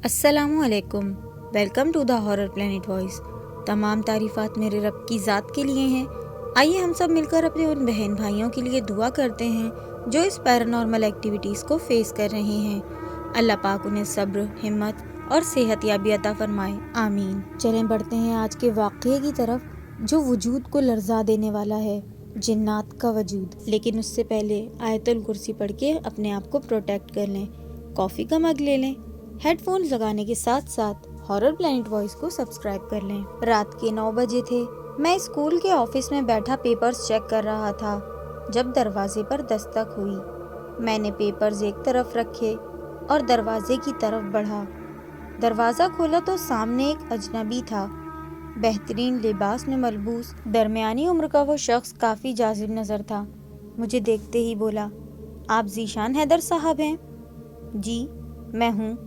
अस्सलामु अलैकुम। Welcome to the horror planet voice. तमाम तारीफ़ात मेरे रब की ज़ात के लिए हैं। आइए हम सब मिलकर अपने उन बहन भाइयों के लिए दुआ करते हैं जो इस पैरानॉर्मल एक्टिविटीज़ को फेस कर रहे हैं। अल्लाह पाक उन्हें सब्र, हिम्मत और सेहत याबी अता फरमाए, आमीन। चलें बढ़ते हैं आज के वाक़ये की तरफ जो वजूद को लर्जा देने वाला है, जिन्नात का वजूद। लेकिन उससे पहले आयतुल कुर्सी पढ़ के अपने आप को प्रोटेक्ट कर लें, कॉफ़ी का मग ले लें, हेडफोन्स लगाने के साथ साथ हॉरर प्लेनेट वॉइस को सब्सक्राइब कर लें। रात के 9 बजे थे। मैं स्कूल के ऑफिस में बैठा पेपर्स चेक कर रहा था जब दरवाजे पर दस्तक हुई। मैंने पेपर्स एक तरफ रखे और दरवाजे की तरफ बढ़ा। दरवाज़ा खोला तो सामने एक अजनबी था। बेहतरीन लिबास में मलबूस दरमियानी उम्र का वो शख्स काफ़ी जाजिब नज़र था। मुझे देखते ही बोला, आप ज़ीशान हैदर साहब हैं? जी, मैं हूँ।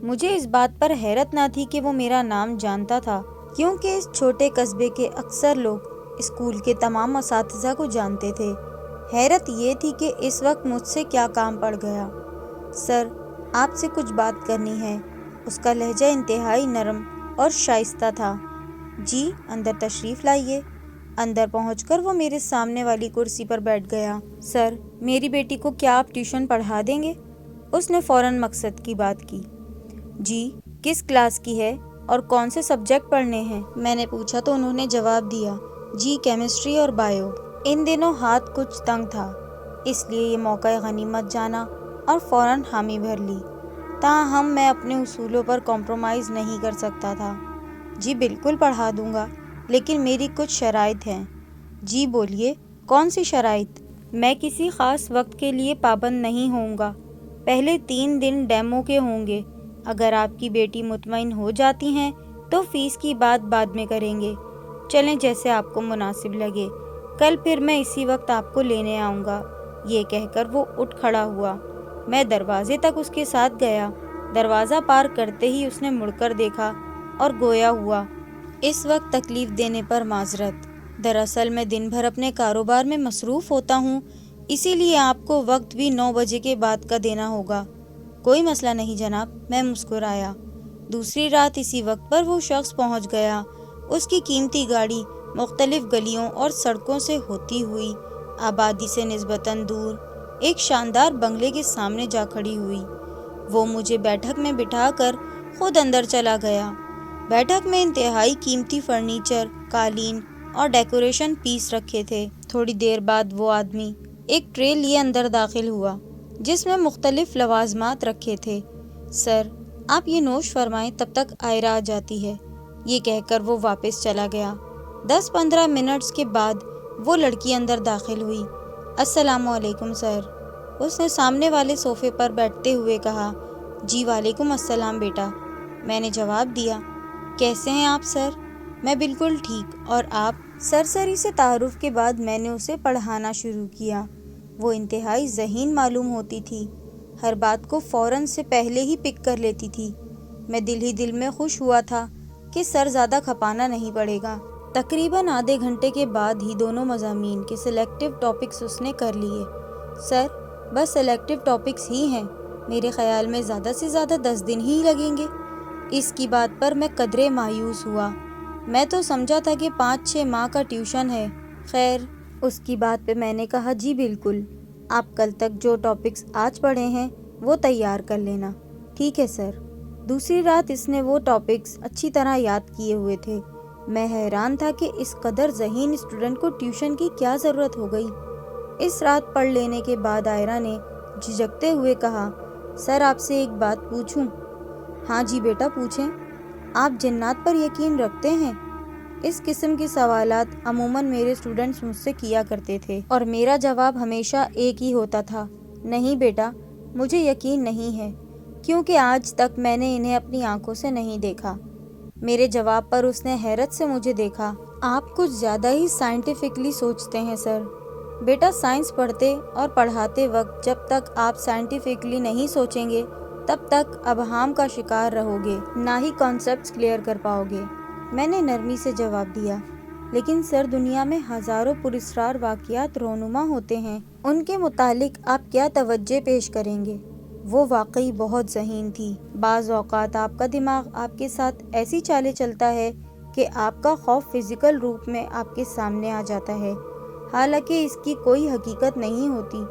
मुझे इस बात पर हैरत ना थी कि वो मेरा नाम जानता था, क्योंकि इस छोटे कस्बे के अक्सर लोग स्कूल के तमाम असातिज़ा को जानते थे। हैरत ये थी कि इस वक्त मुझसे क्या काम पड़ गया। सर, आपसे कुछ बात करनी है। उसका लहजा इंतहाई नरम और शाइस्ता था। जी, अंदर तशरीफ़ लाइए। अंदर पहुंचकर वो मेरे सामने वाली कुर्सी पर बैठ गया। सर, मेरी बेटी को क्या आप ट्यूशन पढ़ा देंगे? उसने फ़ौरन मकसद की बात की। जी, किस क्लास की है और कौन से सब्जेक्ट पढ़ने हैं? मैंने पूछा तो उन्होंने जवाब दिया, जी केमिस्ट्री और बायो। इन दिनों हाथ कुछ तंग था, इसलिए ये मौका गनीमत जाना और फ़ौरन हामी भर ली। ताहम मैं अपने उसूलों पर कॉम्प्रोमाइज़ नहीं कर सकता था। जी बिल्कुल पढ़ा दूंगा, लेकिन मेरी कुछ शराइत हैं। जी बोलिए, कौन सी शराइत? मैं किसी ख़ास वक्त के लिए पाबंद नहीं होऊंगा। पहले 3 दिन डेमो के होंगे। अगर आपकी बेटी मुतमईन हो जाती हैं तो फ़ीस की बात बाद में करेंगे। चलें, जैसे आपको मुनासिब लगे। कल फिर मैं इसी वक्त आपको लेने आऊँगा। ये कहकर वो उठ खड़ा हुआ। मैं दरवाजे तक उसके साथ गया। दरवाज़ा पार करते ही उसने मुड़कर देखा और गोया हुआ, इस वक्त तकलीफ़ देने पर माजरत। दरअसल मैं दिन भर अपने कारोबार में मसरूफ़ होता हूँ, इसीलिए आपको वक्त भी 9 बजे के बाद का देना होगा। कोई मसला नहीं जनाब, मैं मुस्कुराया। दूसरी रात इसी वक्त पर वो शख्स पहुंच गया। उसकी कीमती गाड़ी मुख्तलिफ गलियों और सड़कों से होती हुई आबादी से निस्बतन दूर एक शानदार बंगले के सामने जा खड़ी हुई। वो मुझे बैठक में बिठाकर खुद अंदर चला गया। बैठक में इंतहाई कीमती फर्नीचर, कालीन और डेकोरेशन पीस रखे थे। थोड़ी देर बाद वो आदमी एक ट्रे लिए अंदर दाखिल हुआ जिसमें मुख्तलिफ लवाजमात रखे थे। सर, आप ये नोश फरमाएं, तब तक आयरा आ जाती है। ये कहकर वो वापस चला गया। 10-15 मिनट्स के बाद वो लड़की अंदर दाखिल हुई। अस्सलामु अलैकुम सर, उसने सामने वाले सोफे पर बैठते हुए कहा। जी वालेकुम अस्सलाम बेटा, मैंने जवाब दिया। कैसे हैं आप सर? मैं बिल्कुल ठीक, और आप? सरसरी से तारुफ के बाद मैंने उसे पढ़ाना शुरू किया। वो इंतहाई ज़हीन मालूम होती थी, हर बात को फ़ौरन से पहले ही पिक कर लेती थी। मैं दिल ही दिल में खुश हुआ था कि सर ज़्यादा खपाना नहीं पड़ेगा। तकरीबन आधे घंटे के बाद ही दोनों मज़ामीन के सिलेक्टिव टॉपिक्स उसने कर लिए। सर, बस सिलेक्टिव टॉपिक्स ही हैं, मेरे ख़्याल में ज़्यादा से ज़्यादा 10 दिन ही लगेंगे। इसकी बात पर मैं कदरे मायूस हुआ। मैं तो समझा था कि 5-6 माह का ट्यूशन है। खैर, उसकी बात पे मैंने कहा, जी बिल्कुल, आप कल तक जो टॉपिक्स आज पढ़े हैं वो तैयार कर लेना। ठीक है सर। दूसरी रात इसने वो टॉपिक्स अच्छी तरह याद किए हुए थे। मैं हैरान था कि इस कदर ज़हीन स्टूडेंट को ट्यूशन की क्या ज़रूरत हो गई। इस रात पढ़ लेने के बाद आयरा ने झिझकते हुए कहा, सर आपसे एक बात पूछूं? हाँ जी बेटा, पूछें। आप जिन्नात पर यकीन रखते हैं? इस किस्म के सवालात अमूमन मेरे स्टूडेंट्स मुझसे किया करते थे और मेरा जवाब हमेशा एक ही होता था, नहीं बेटा, मुझे यकीन नहीं है, क्योंकि आज तक मैंने इन्हें अपनी आंखों से नहीं देखा। मेरे जवाब पर उसने हैरत से मुझे देखा। आप कुछ ज़्यादा ही साइंटिफिकली सोचते हैं सर। बेटा, साइंस पढ़ते और पढ़ाते वक्त जब तक आप साइंटिफिकली नहीं सोचेंगे तब तक अबहाम का शिकार रहोगे, ना ही कॉन्सेप्ट्स क्लियर कर पाओगे। मैंने नरमी से जवाब दिया, लेकिन सर दुनिया में हज़ारों पुरस्कार वाक़ियात रोनुमा होते हैं, उनके मुतालिक आप क्या तवज्जो पेश करेंगे? وہ واقعی بہت ذہین تھی۔ بعض اوقات آپ کا دماغ آپ کے ساتھ ایسی چالیں چلتا ہے کہ آپ کا خوف فزیکل روپ میں آپ کے سامنے آ جاتا ہے، حالانکہ اس کی کوئی حقیقت نہیں ہوتی۔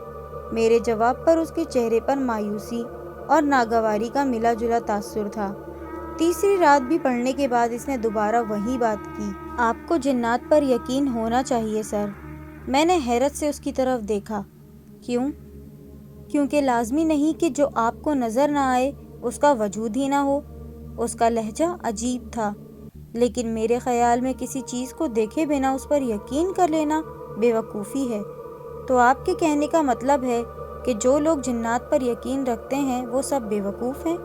میرے جواب پر اس کے چہرے پر مایوسی اور ناگواری کا ملا جلا تاثر تھا۔ تیسری رات بھی پڑھنے کے بعد اس نے دوبارہ وہی بات کی۔ آپ کو جنات پر یقین ہونا چاہیے سر۔ میں نے حیرت سے اس کی طرف دیکھا۔ کیوں؟ کیونکہ لازمی نہیں کہ جو آپ کو نظر نہ آئے اس کا وجود ہی نہ ہو۔ اس کا لہجہ عجیب تھا، لیکن میرے خیال میں کسی چیز کو دیکھے بنا اس پر یقین کر لینا بے وقوفی ہے۔ تو آپ کے کہنے کا مطلب ہے کہ جو لوگ جنات پر یقین رکھتے ہیں وہ سب بے وقوف ہیں؟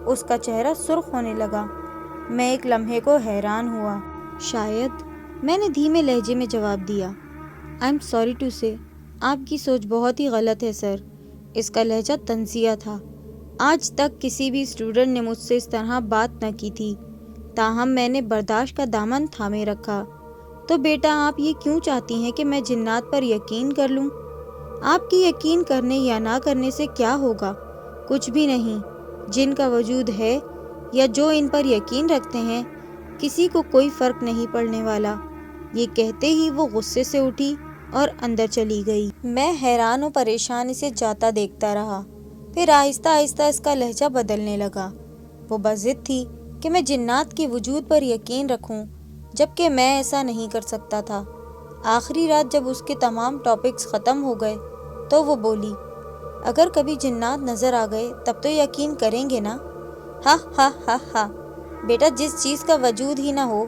اس کا چہرہ سرخ ہونے لگا۔ میں ایک لمحے کو حیران ہوا۔ شاید، میں نے دھیمے لہجے میں جواب دیا۔ آئی ایم سوری ٹو سے، آپ کی سوچ بہت ہی غلط ہے سر۔ اس کا لہجہ طنزیہ تھا۔ آج تک کسی بھی اسٹوڈنٹ نے مجھ سے اس طرح بات نہ کی تھی، تاہم میں نے برداشت کا دامن تھامے رکھا۔ تو بیٹا، آپ یہ کیوں چاہتی ہیں کہ میں جنات پر یقین کر لوں؟ آپ کی یقین کرنے یا نہ کرنے سے کیا ہوگا؟ کچھ بھی نہیں۔ جن کا وجود ہے یا جو ان پر یقین رکھتے ہیں، کسی کو کوئی فرق نہیں پڑنے والا۔ یہ کہتے ہی وہ غصے سے اٹھی اور اندر چلی گئی۔ میں حیران و پریشان اسے جاتا دیکھتا رہا۔ پھر آہستہ آہستہ اس کا لہجہ بدلنے لگا۔ وہ بضد تھی کہ میں جنات کے وجود پر یقین رکھوں، جبکہ میں ایسا نہیں کر سکتا تھا۔ آخری رات جب اس کے تمام ٹاپکس ختم ہو گئے تو وہ بولی، اگر کبھی جنات نظر آ گئے تب تو یقین کریں گے نا؟ ہا ہا ہا ہا۔ بیٹا، جس چیز کا وجود ہی نہ ہو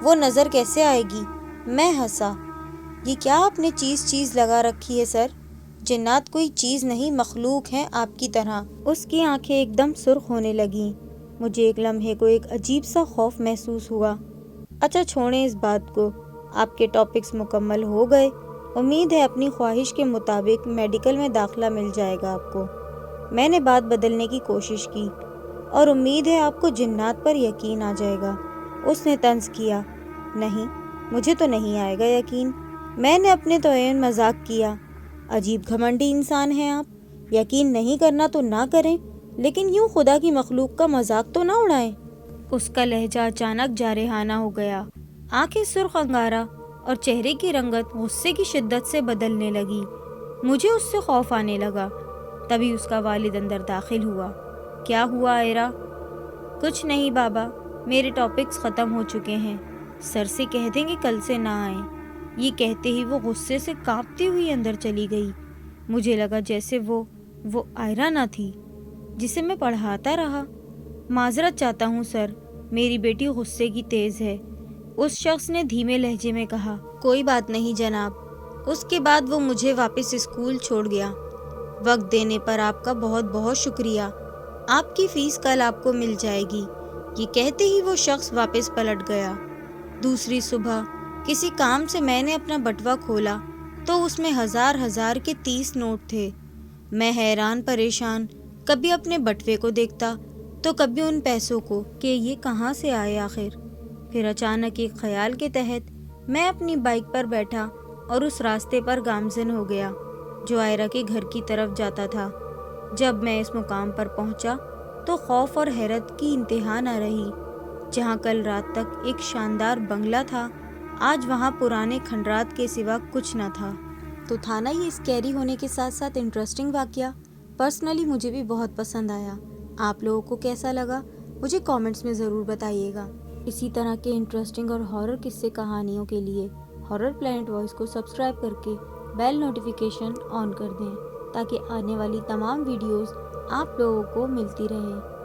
وہ نظر کیسے آئے گی؟ میں ہنسا۔ یہ کیا آپ نے چیز لگا رکھی ہے سر؟ جنات کوئی چیز نہیں، مخلوق ہیں آپ کی طرح۔ اس کی آنکھیں ایک دم سرخ ہونے لگیں۔ مجھے ایک لمحے کو ایک عجیب سا خوف محسوس ہوا۔ اچھا چھوڑیں اس بات کو، آپ کے ٹاپکس مکمل ہو گئے۔ امید ہے اپنی خواہش کے مطابق میڈیکل میں داخلہ مل جائے گا آپ کو۔ میں نے بات بدلنے کی کوشش کی۔ اور امید ہے آپ کو جنات پر یقین آ جائے گا۔ اس نے طنز کیا۔ نہیں، مجھے تو نہیں آئے گا یقین۔ میں نے اپنے توہین مذاق کیا۔ عجیب گھمنڈی انسان ہیں آپ۔ یقین نہیں کرنا تو نہ کریں، لیکن یوں خدا کی مخلوق کا مذاق تو نہ اڑائیں۔ اس کا لہجہ اچانک جارحانہ ہو گیا۔ آنکھیں سرخ انگارہ اور چہرے کی رنگت غصے کی شدت سے بدلنے لگی۔ مجھے اس سے خوف آنے لگا۔ تبھی اس کا والد اندر داخل ہوا۔ کیا ہوا آئرہ؟ کچھ نہیں بابا، میرے ٹاپکس ختم ہو چکے ہیں، سر سے کہہ دیں کہ کل سے نہ آئیں۔ یہ کہتے ہی وہ غصے سے کانپتی ہوئی اندر چلی گئی۔ مجھے لگا جیسے وہ آئرہ نہ تھی جسے میں پڑھاتا رہا۔ معذرت چاہتا ہوں سر، میری بیٹی غصے کی تیز ہے، اس شخص نے دھیمے لہجے میں کہا۔ کوئی بات نہیں جناب۔ اس کے بعد وہ مجھے واپس اسکول چھوڑ گیا۔ وقت دینے پر آپ کا بہت بہت شکریہ۔ آپ کی فیس کل آپ کو مل جائے گی۔ یہ کہتے ہی وہ شخص واپس پلٹ گیا۔ دوسری صبح کسی کام سے میں نے اپنا بٹوا کھولا تو اس میں ہزار کے 30 نوٹ تھے۔ میں حیران پریشان کبھی اپنے بٹوے کو دیکھتا تو کبھی ان پیسوں کو کہ یہ کہاں سے آئے آخر۔ پھر اچانک ایک خیال کے تحت میں اپنی بائک پر بیٹھا اور اس راستے پر گامزن ہو گیا جو آئرہ کے گھر کی طرف جاتا تھا۔ جب میں اس مقام پر پہنچا تو خوف اور حیرت کی انتہا نہ رہی۔ جہاں کل رات تک ایک شاندار بنگلہ تھا، آج وہاں پرانے کھنڈرات کے سوا کچھ نہ تھا۔ تو تھا نا یہ اسکیری ہونے کے ساتھ ساتھ انٹرسٹنگ واقعہ۔ پرسنلی مجھے بھی بہت پسند آیا۔ آپ لوگوں کو کیسا لگا مجھے کامنٹس میں ضرور بتائیے گا۔ اسی طرح کے انٹرسٹنگ اور ہارر قصے کہانیوں کے لیے ہارر پلینٹ وائس کو سبسکرائب کر کے بیل نوٹیفیکیشن آن کر دیں تاکہ آنے والی تمام ویڈیوز آپ لوگوں کو ملتی رہیں۔